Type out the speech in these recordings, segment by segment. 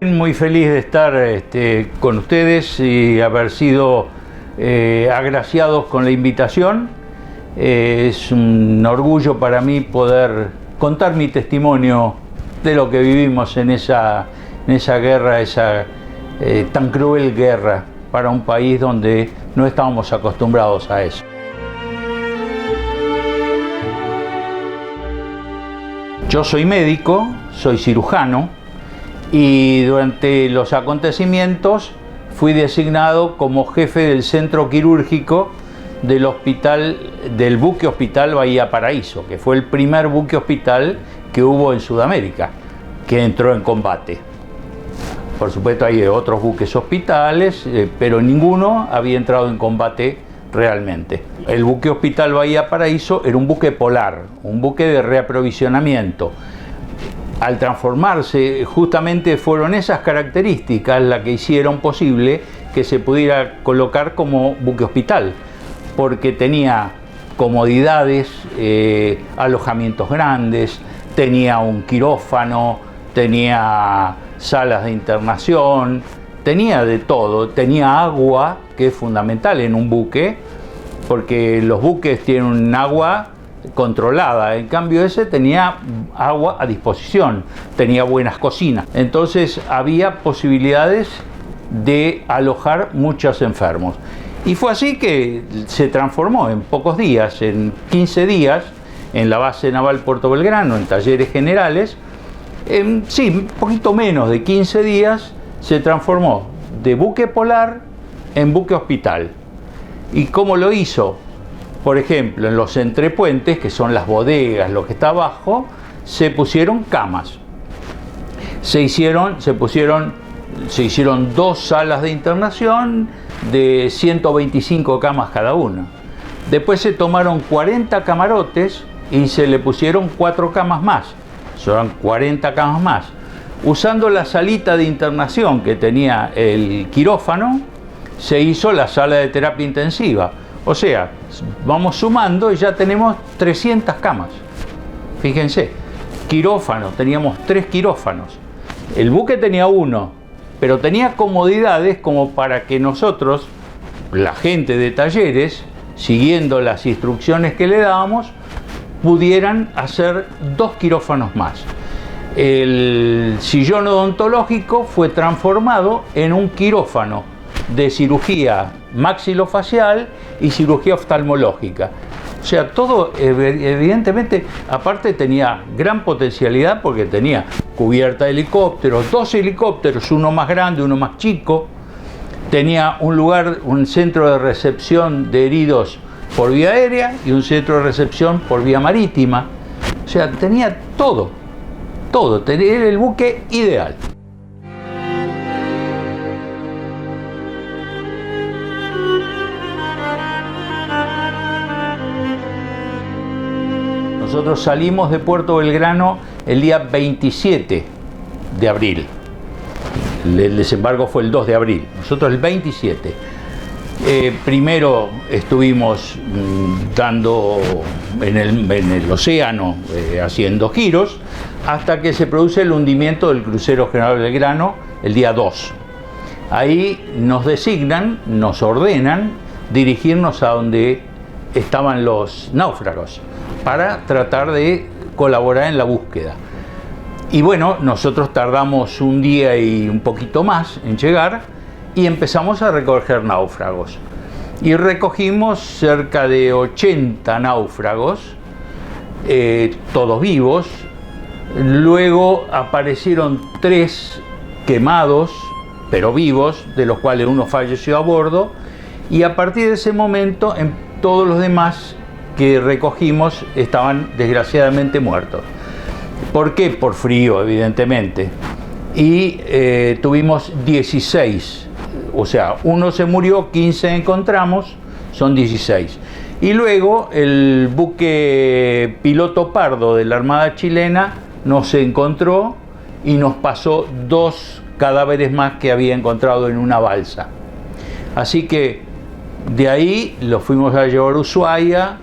Muy feliz de estar con ustedes y haber sido agraciados con la invitación. Es un orgullo para mí poder contar mi testimonio de lo que vivimos en esa guerra, tan cruel guerra para un país donde no estábamos acostumbrados a eso. Yo soy médico, soy cirujano, y durante los acontecimientos fui designado como jefe del centro quirúrgico del buque hospital Bahía Paraíso, que fue el primer buque hospital que hubo en Sudamérica, que entró en combate. Por supuesto hay otros buques hospitales, pero ninguno había entrado en combate realmente. El buque hospital Bahía Paraíso era un buque polar, un buque de reaprovisionamiento. Al transformarse, justamente fueron esas características las que hicieron posible que se pudiera colocar como buque hospital, porque tenía comodidades, alojamientos grandes, tenía un quirófano, tenía salas de internación, tenía de todo, tenía agua, que es fundamental en un buque, porque los buques tienen un agua controlada, en cambio ese tenía agua a disposición, tenía buenas cocinas, entonces había posibilidades de alojar muchos enfermos. Y fue así que se transformó en pocos días, en 15 días, en la base naval Puerto Belgrano, en talleres generales, un poquito menos de 15 días, se transformó de buque polar en buque hospital. ¿Y cómo lo hizo? Por ejemplo, en los entrepuentes, que son las bodegas, lo que está abajo, se pusieron camas. Se hicieron 2 salas de internación de 125 camas cada una. Después se tomaron 40 camarotes y se le pusieron 4 camas más. Son 40 camas más. Usando la salita de internación que tenía el quirófano, se hizo la sala de terapia intensiva. O sea, vamos sumando y ya tenemos 300 camas. Fíjense, quirófanos, teníamos 3 quirófanos. El buque tenía 1, pero tenía comodidades como para que nosotros, la gente de talleres, siguiendo las instrucciones que le dábamos, pudieran hacer 2 quirófanos más. El sillón odontológico fue transformado en un quirófano de cirugía maxilofacial y cirugía oftalmológica. O sea, todo evidentemente, aparte tenía gran potencialidad porque tenía cubierta de helicópteros, 2 helicópteros, uno más grande, uno más chico. Tenía un centro de recepción de heridos por vía aérea y un centro de recepción por vía marítima. O sea, tenía todo, era el buque ideal. Nosotros salimos de Puerto Belgrano el día 27 de abril. El desembarco fue el 2 de abril. Nosotros el 27. Primero estuvimos dando en el océano, haciendo giros, hasta que se produce el hundimiento del crucero General Belgrano el día 2. Ahí nos designan, nos ordenan dirigirnos a donde estaban los náufragos, para tratar de colaborar en la búsqueda. Y bueno, nosotros tardamos un día y un poquito más en llegar y empezamos a recoger náufragos. Y recogimos cerca de 80 náufragos, todos vivos. Luego aparecieron 3 quemados, pero vivos, de los cuales uno falleció a bordo. Y a partir de ese momento, todos los demás que recogimos estaban desgraciadamente muertos. ¿Por qué? Por frío, evidentemente. Y tuvimos 16, o sea, uno se murió, 15 encontramos, son 16. Y luego el buque Piloto Pardo de la Armada chilena nos encontró y nos pasó 2 cadáveres más que había encontrado en una balsa. Así que de ahí los fuimos a llevar a Ushuaia,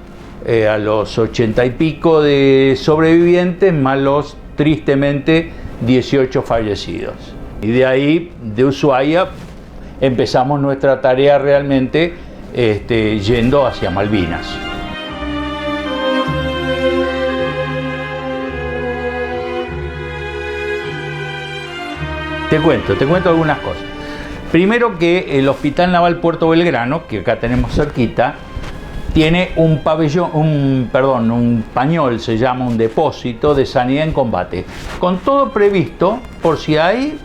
a los 80 y pico de sobrevivientes, más los tristemente 18 fallecidos. Y de ahí, de Ushuaia, empezamos nuestra tarea realmente yendo hacia Malvinas. Te cuento algunas cosas. Primero que el Hospital Naval Puerto Belgrano, que acá tenemos cerquita, tiene un pabellón, un pañol, se llama, un depósito de sanidad en combate, con todo previsto por si hay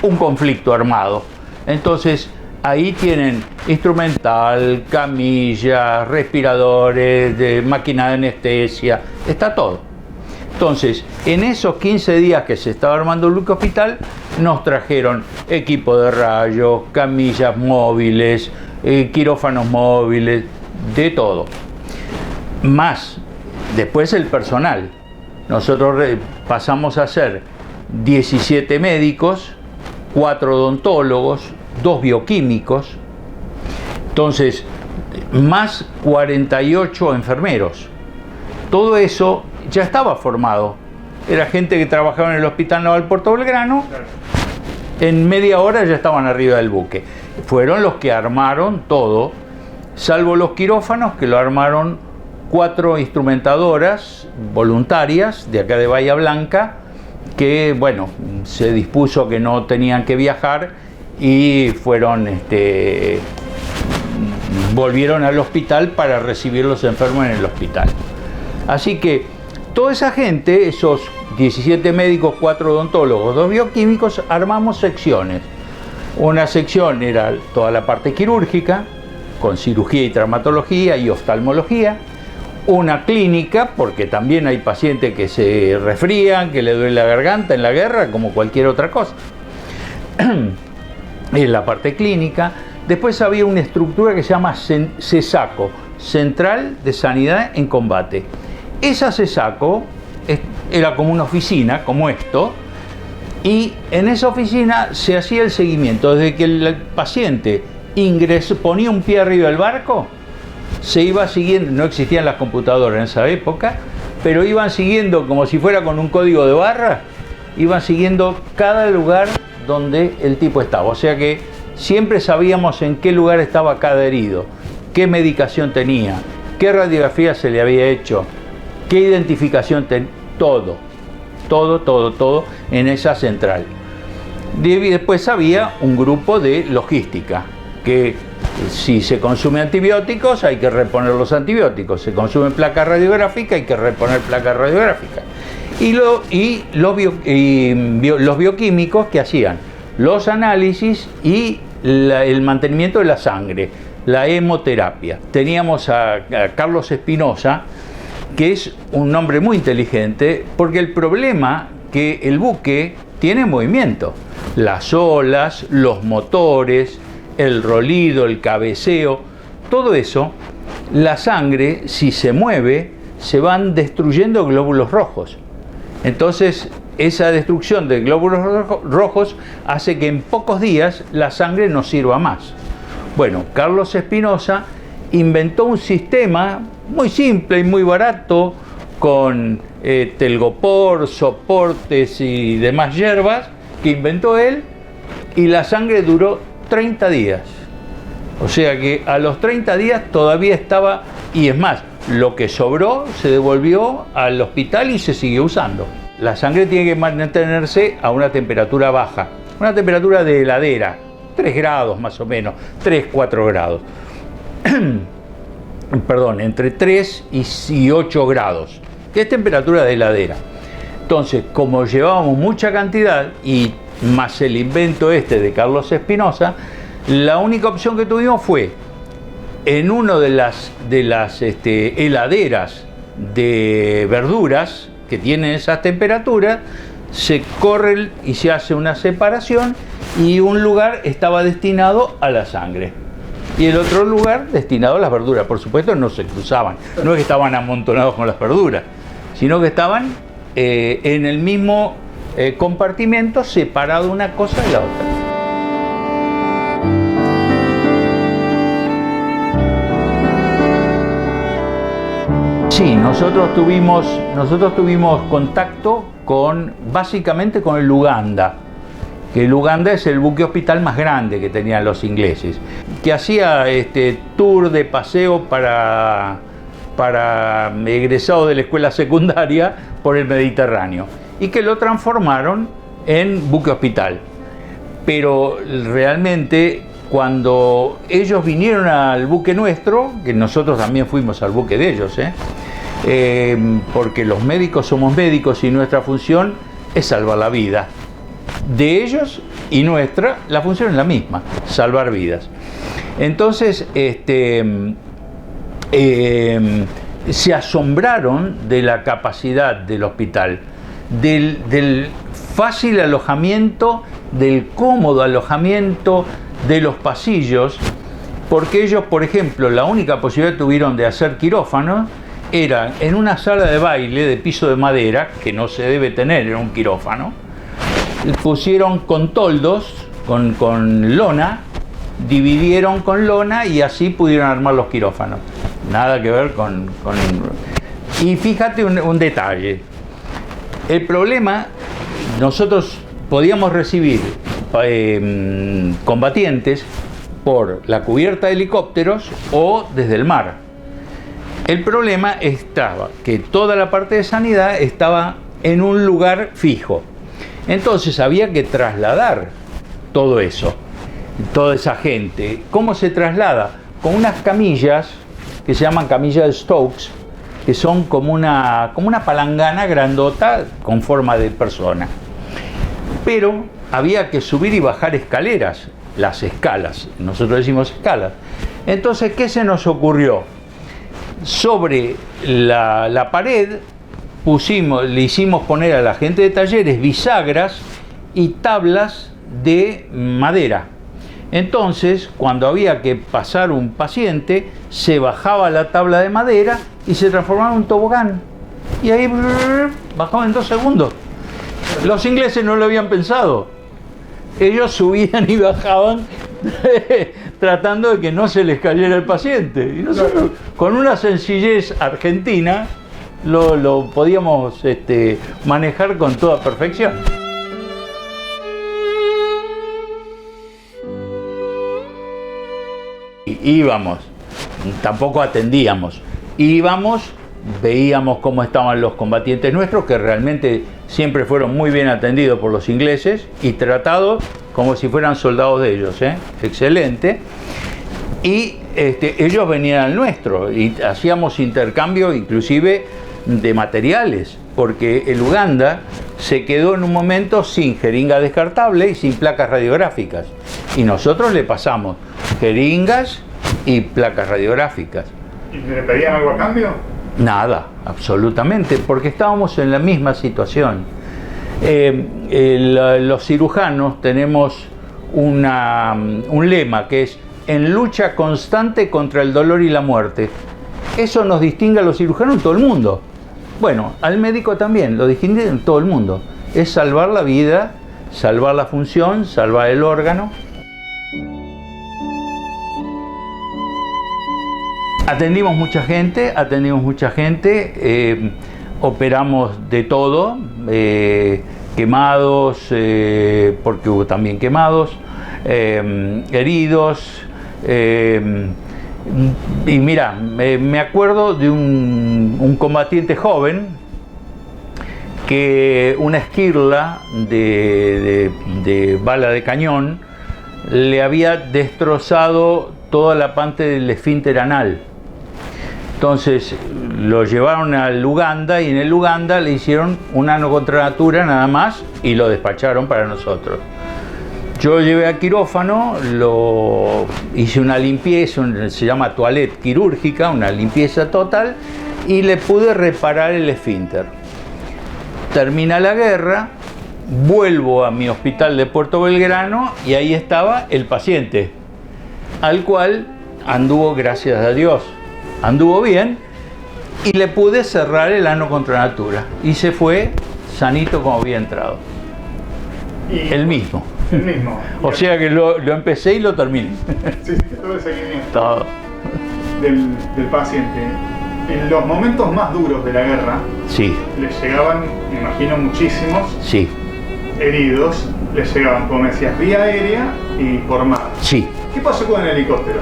un conflicto armado. Entonces, ahí tienen instrumental, camillas, respiradores, máquina de anestesia, está todo. Entonces, en esos 15 días que se estaba armando el Luque Hospital, nos trajeron equipo de rayos, camillas móviles, quirófanos móviles, de todo. Más, después el personal. Nosotros pasamos a ser 17 médicos, 4 odontólogos, 2 bioquímicos, entonces, más 48 enfermeros. Todo eso ya estaba formado. Era gente que trabajaba en el Hospital Naval Puerto Belgrano. En media hora ya estaban arriba del buque. Fueron los que armaron todo, salvo los quirófanos, que lo armaron 4 instrumentadoras voluntarias de acá de Bahía Blanca, que, bueno, se dispuso que no tenían que viajar y fueron, volvieron al hospital para recibir los enfermos en el hospital. Así que toda esa gente, esos 17 médicos, 4 odontólogos, 2 bioquímicos, armamos secciones. Una sección era toda la parte quirúrgica, con cirugía y traumatología y oftalmología. Una clínica, porque también hay pacientes que se resfrían, que le duele la garganta en la guerra, como cualquier otra cosa. En la parte clínica. Después había una estructura que se llama CESACO, Central de Sanidad en Combate. Esa CESACO era como una oficina, como esto, y en esa oficina se hacía el seguimiento. Desde que el paciente ingresó, ponía un pie arriba del barco, se iba siguiendo, no existían las computadoras en esa época, pero iban siguiendo como si fuera con un código de barra, iban siguiendo cada lugar donde el tipo estaba. O sea que siempre sabíamos en qué lugar estaba cada herido, qué medicación tenía, qué radiografía se le había hecho, qué identificación tenía, todo en esa central. Después había un grupo de logística, que si se consumen antibióticos hay que reponer los antibióticos, se consumen placas radiográficas hay que reponer placas radiográficas. Y los bioquímicos que hacían los análisis y el mantenimiento de la sangre, la hemoterapia. Teníamos a Carlos Espinosa, que es un hombre muy inteligente, porque el problema que el buque tiene movimiento, las olas, los motores, el rolido, el cabeceo, todo eso, la sangre, si se mueve, se van destruyendo glóbulos rojos. Entonces, esa destrucción de glóbulos rojos hace que en pocos días la sangre no sirva más. Bueno, Carlos Espinosa inventó un sistema muy simple y muy barato, con telgopor, soportes y demás hierbas, que inventó él, y la sangre duró 30 días. O sea que a los 30 días todavía estaba, y es más, lo que sobró se devolvió al hospital y se siguió usando. La sangre tiene que mantenerse a una temperatura baja, una temperatura de heladera, 3 grados más o menos, 3-4 grados. Perdón, entre 3 y 8 grados, que es temperatura de heladera. Entonces, como llevábamos mucha cantidad y más el invento de Carlos Espinosa, la única opción que tuvimos fue en una de las heladeras de verduras que tienen esas temperaturas, se corre y se hace una separación, y un lugar estaba destinado a la sangre y el otro lugar destinado a las verduras. Por supuesto no se cruzaban, no es que estaban amontonados con las verduras, sino que estaban en el mismo compartimento, separado una cosa de la otra. Sí, nosotros tuvimos contacto básicamente con el Uganda, que el Uganda es el buque hospital más grande que tenían los ingleses, que hacía tour de paseo para egresados de la escuela secundaria por el Mediterráneo, y que lo transformaron en buque hospital. Pero realmente cuando ellos vinieron al buque nuestro, que nosotros también fuimos al buque de ellos, porque los médicos somos médicos y nuestra función es salvar la vida de ellos, y nuestra, la función es la misma, salvar vidas. Entonces se asombraron de la capacidad del hospital, del fácil alojamiento, del cómodo alojamiento de los pasillos, porque ellos, por ejemplo, la única posibilidad que tuvieron de hacer quirófano era en una sala de baile de piso de madera, que no se debe tener en un quirófano. Pusieron con toldos, con lona, dividieron con lona y así pudieron armar los quirófanos. Nada que ver con... Y fíjate un detalle. El problema, nosotros podíamos recibir combatientes por la cubierta de helicópteros o desde el mar. El problema estaba que toda la parte de sanidad estaba en un lugar fijo. Entonces había que trasladar todo eso, toda esa gente. ¿Cómo se traslada? Con unas camillas que se llaman camillas de Stokes, que son como una palangana grandota con forma de persona. Pero había que subir y bajar escaleras, las escalas, nosotros decimos escalas. Entonces, ¿qué se nos ocurrió? Sobre la pared le hicimos poner a la gente de talleres bisagras y tablas de madera. Entonces, cuando había que pasar un paciente, se bajaba la tabla de madera y se transformaba en un tobogán. Y ahí bajaba en 2 segundos. Los ingleses no lo habían pensado. Ellos subían y bajaban tratando de que no se les cayera el paciente. Y nosotros, con una sencillez argentina, lo podíamos manejar con toda perfección. Íbamos, tampoco atendíamos, íbamos, veíamos cómo estaban los combatientes nuestros, que realmente siempre fueron muy bien atendidos por los ingleses y tratados como si fueran soldados de ellos, excelente. Y ellos venían al nuestro y hacíamos intercambio inclusive de materiales, porque el Uganda se quedó en un momento sin jeringa descartable y sin placas radiográficas, y nosotros le pasamos jeringas y placas radiográficas. ¿Y le pedían algo a cambio? Nada, absolutamente, porque estábamos en la misma situación. Los cirujanos tenemos un lema que es: en lucha constante contra el dolor y la muerte. Eso nos distingue a los cirujanos en todo el mundo. Bueno, al médico también, lo distingue en todo el mundo. Es salvar la vida, salvar la función, salvar el órgano. Atendimos mucha gente, operamos de todo, quemados, porque hubo también quemados, heridos. Y mira, me acuerdo de un combatiente joven que una esquirla de bala de cañón le había destrozado toda la parte del esfínter anal. Entonces lo llevaron al Uganda y en el Uganda le hicieron un ano contra natura nada más y lo despacharon para nosotros. Yo llevé a quirófano, hice una limpieza, se llama toilette quirúrgica, una limpieza total, y le pude reparar el esfínter. Termina la guerra, vuelvo a mi hospital de Puerto Belgrano y ahí estaba el paciente, al cual anduvo, gracias a Dios, anduvo bien, y le pude cerrar el ano contra natura y se fue sanito como había entrado. El mismo. El mismo. O sea que lo empecé y lo terminé. Sí, todo el seguimiento. Todo. Del paciente. En los momentos más duros de la guerra, sí, les llegaban, me imagino, muchísimos sí, heridos les llegaban, como me decías, vía aérea y por mar. Sí. ¿Qué pasó con el helicóptero?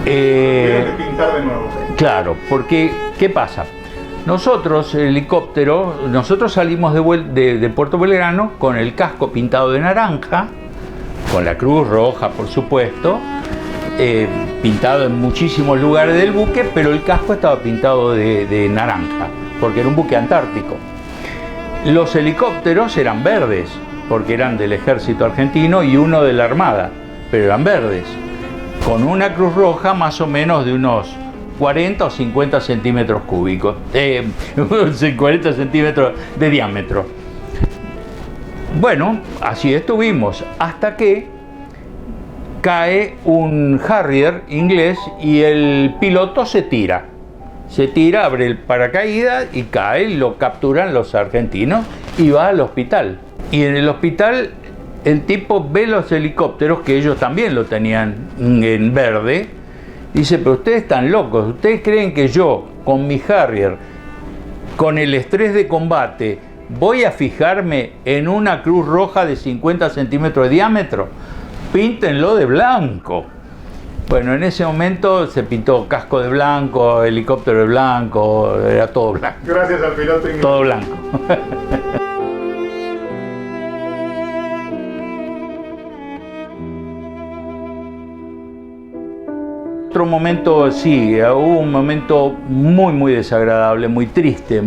Tuvieron que pintar de nuevo. Claro, porque ¿qué pasa? Nosotros, el helicóptero, nosotros salimos de Puerto Belgrano con el casco pintado de naranja, con la cruz roja, por supuesto, pintado en muchísimos lugares del buque, pero el casco estaba pintado de naranja, porque era un buque antártico. Los helicópteros eran verdes, porque eran del ejército argentino y uno de la armada, pero eran verdes, con una cruz roja más o menos de unos 40 o 50 centímetros cúbicos, 40 centímetros de diámetro. Bueno, así estuvimos, hasta que cae un Harrier inglés y el piloto se tira, abre el paracaídas y cae, lo capturan los argentinos y va al hospital. Y en el hospital el tipo ve los helicópteros, que ellos también lo tenían en verde. Dice, pero ustedes están locos, ¿ustedes creen que yo, con mi Harrier, con el estrés de combate, voy a fijarme en una cruz roja de 50 centímetros de diámetro? Píntenlo de blanco. Bueno, en ese momento se pintó casco de blanco, helicóptero de blanco, era todo blanco. Gracias al piloto inglés. Todo blanco. Otro momento, sí, hubo un momento muy desagradable, muy triste,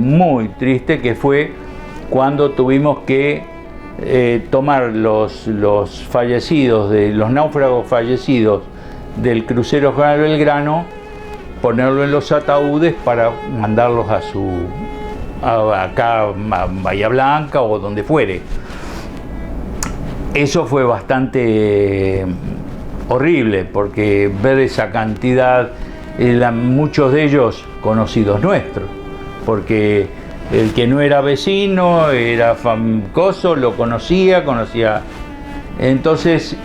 que fue cuando tuvimos que tomar los fallecidos, los náufragos fallecidos del crucero General Belgrano, ponerlo en los ataúdes para mandarlos acá a Bahía Blanca o donde fuere. Eso fue bastante horrible, porque ver esa cantidad, muchos de ellos conocidos nuestros, porque el que no era vecino, era famoso, lo conocía. Entonces,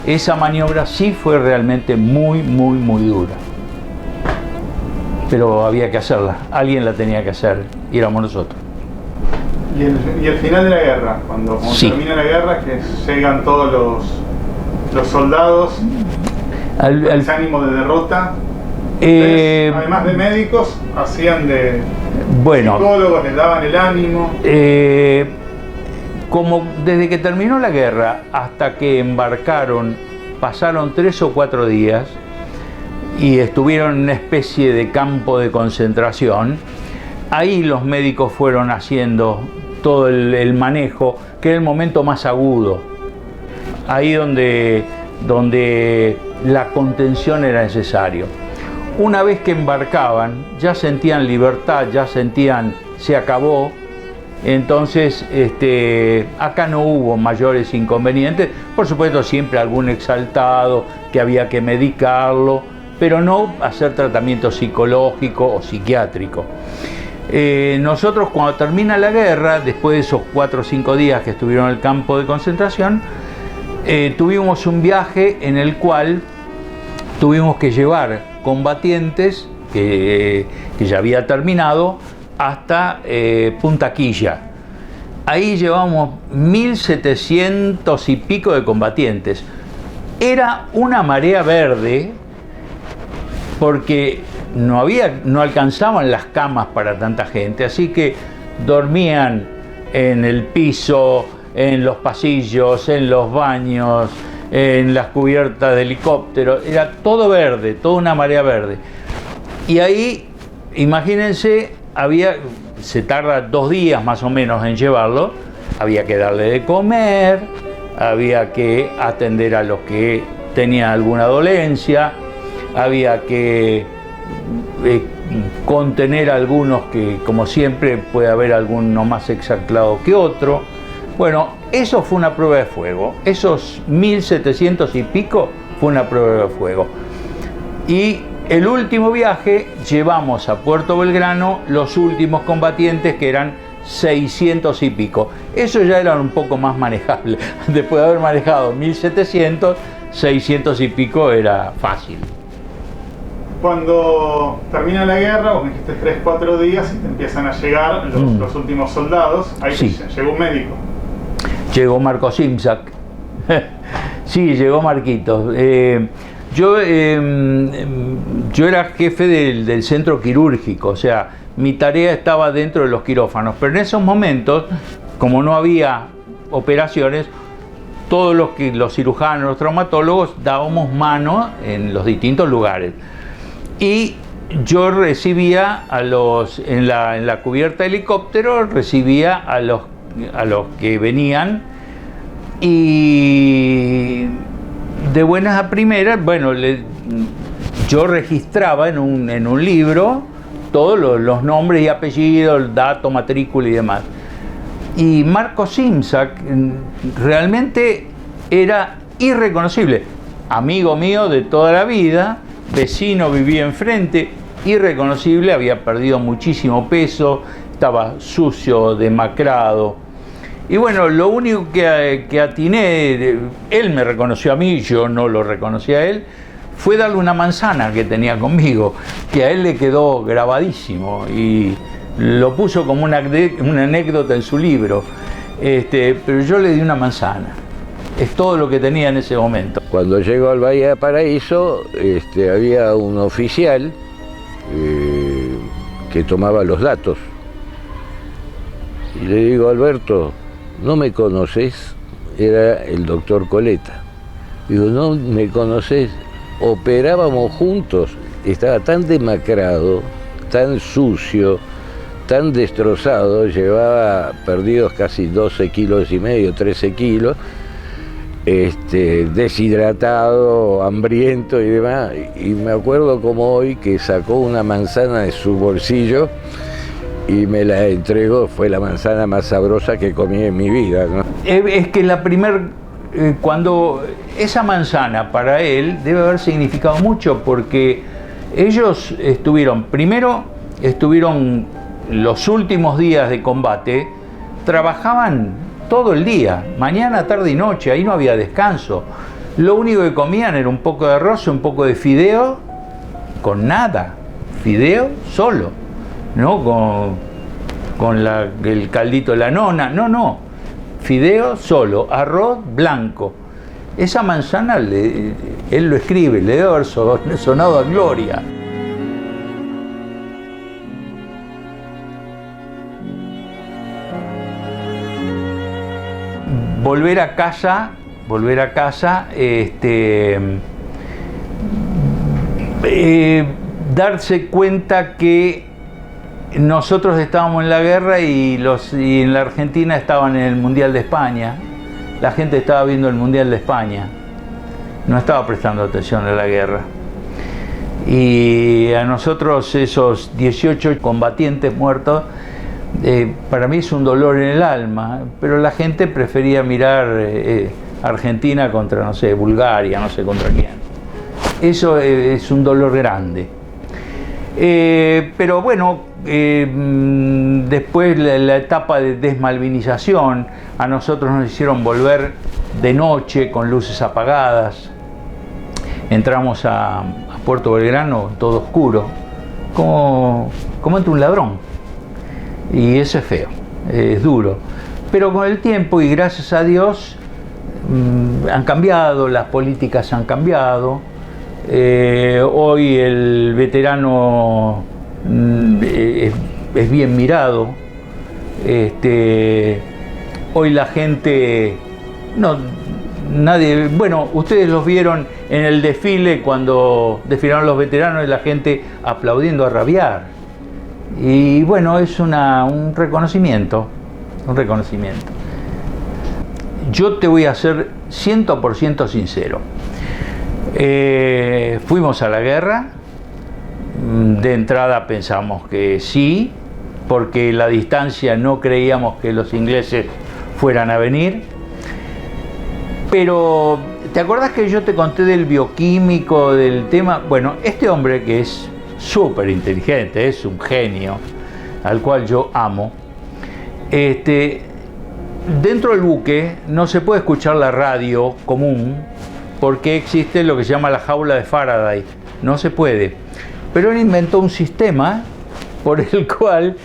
esa maniobra sí fue realmente muy dura. Pero había que hacerla, alguien la tenía que hacer, y éramos nosotros. Y el final de la guerra, cuando sí. Termina la guerra, que llegan todos los soldados, el ánimo de derrota. Además de médicos, hacían de psicólogos, les daban el ánimo. Como desde que terminó la guerra hasta que embarcaron, pasaron 3 o 4 días y estuvieron en una especie de campo de concentración. Ahí los médicos fueron haciendo todo el manejo, que era el momento más agudo. Ahí donde la contención era necesario. Una vez que embarcaban, ya sentían libertad, ya sentían, se acabó. Entonces, acá no hubo mayores inconvenientes. Por supuesto, siempre algún exaltado que había que medicarlo, pero no hacer tratamiento psicológico o psiquiátrico. Nosotros, cuando termina la guerra, después de esos 4 o 5 días que estuvieron en el campo de concentración, tuvimos un viaje en el cual tuvimos que llevar combatientes que ya había terminado hasta Punta Quilla. Ahí llevamos 1700 y pico de combatientes. Era una marea verde porque no alcanzaban las camas para tanta gente, así que dormían en el piso, en los pasillos, en los baños, en las cubiertas de helicóptero. Era todo verde, toda una marea verde. Y ahí, imagínense, se tarda 2 días más o menos en llevarlo. Había que darle de comer, había que atender a los que tenían alguna dolencia, había que contener a algunos que, como siempre, puede haber alguno más exaltado que otro. Bueno, eso fue una prueba de fuego. Esos 1700 y pico fue una prueba de fuego. Y el último viaje llevamos a Puerto Belgrano los últimos combatientes, que eran 600 y pico. Eso ya era un poco más manejable. Después de haber manejado 1700, 600 y pico era fácil. Cuando termina la guerra, vos me dijiste 3 o 4 días y te empiezan a llegar los últimos soldados. Ahí sí. llegó un médico. Llegó Marco Simsac. Sí, llegó Marquitos. Yo era jefe del centro quirúrgico, o sea, mi tarea estaba dentro de los quirófanos, pero en esos momentos, como no había operaciones, todos los cirujanos, los traumatólogos, dábamos mano en los distintos lugares. Y yo recibía en la cubierta de helicóptero, recibía a los que venían, y de buenas a primeras, bueno, yo registraba en un libro todos los nombres y apellidos, el dato, matrícula y demás. Y Marco Simsac realmente era irreconocible. Amigo mío de toda la vida, vecino, vivía enfrente, irreconocible, había perdido muchísimo peso, estaba sucio, demacrado. Y bueno, lo único que atiné, él me reconoció a mí, yo no lo reconocí a él, fue darle una manzana que tenía conmigo, que a él le quedó grabadísimo y lo puso como una anécdota en su libro. Pero yo le di una manzana. Es todo lo que tenía en ese momento. Cuando llego al Bahía de Paraíso, había un oficial que tomaba los datos. Y le digo, Alberto, ¿no me conoces? Era el doctor Coleta. Digo, ¿no me conoces? Operábamos juntos. Estaba tan demacrado, tan sucio, tan destrozado, llevaba perdidos casi 12 kilos y medio, 13 kilos, deshidratado, hambriento y demás. Y me acuerdo como hoy que sacó una manzana de su bolsillo y me la entregó. Fue la manzana más sabrosa que comí en mi vida, ¿no? Es que cuando esa manzana para él debe haber significado mucho, porque ellos estuvieron los últimos días de combate, trabajaban todo el día, mañana, tarde y noche, ahí no había descanso. Lo único que comían era un poco de arroz, un poco de fideo, con nada, fideo solo, no con el caldito de la nona, no, fideo solo, arroz blanco. Esa manzana, él lo escribe, le debe haber sonado a gloria. Volver a casa, darse cuenta que nosotros estábamos en la guerra y en la Argentina estaban en el Mundial de España. La gente estaba viendo el Mundial de España, no estaba prestando atención a la guerra. Y a nosotros, esos 18 combatientes muertos, para mí es un dolor en el alma, pero la gente prefería mirar Argentina contra, no sé, Bulgaria, no sé contra quién. Eso es un dolor grande. Pero bueno, después la etapa de desmalvinización, a nosotros nos hicieron volver de noche con luces apagadas. Entramos a Puerto Belgrano todo oscuro, como entra un ladrón. Y eso es feo, es duro. Pero con el tiempo, y gracias a Dios, han cambiado, las políticas han cambiado. Hoy el veterano es bien mirado. Hoy la gente, bueno, ustedes los vieron en el desfile cuando desfilaron los veteranos y la gente aplaudiendo a rabiar. Y bueno, es un reconocimiento, Yo te voy a ser 100% sincero. Fuimos a la guerra, de entrada pensamos que sí, porque la distancia no creíamos que los ingleses fueran a venir. Pero, ¿te acordás que yo te conté del bioquímico, del tema? Bueno, este hombre, que es súper inteligente, es un genio, al cual yo amo, dentro del buque no se puede escuchar la radio común, porque existe lo que se llama la jaula de Faraday, no se puede. Pero él inventó un sistema por el cual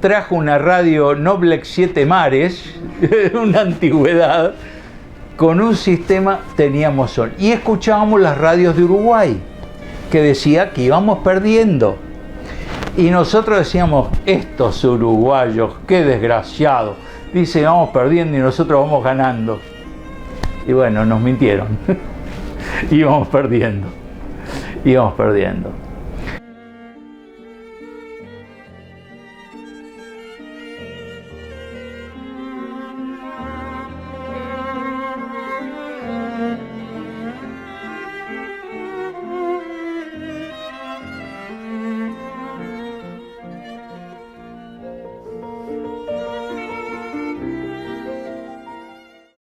trajo una radio Noblex 7 Mares, una antigüedad, con un sistema, teníamos sol. Y escuchábamos las radios de Uruguay, que decía que íbamos perdiendo. Y nosotros decíamos, estos uruguayos, qué desgraciados. Dice, vamos perdiendo y nosotros vamos ganando. Y bueno, nos mintieron. Íbamos perdiendo.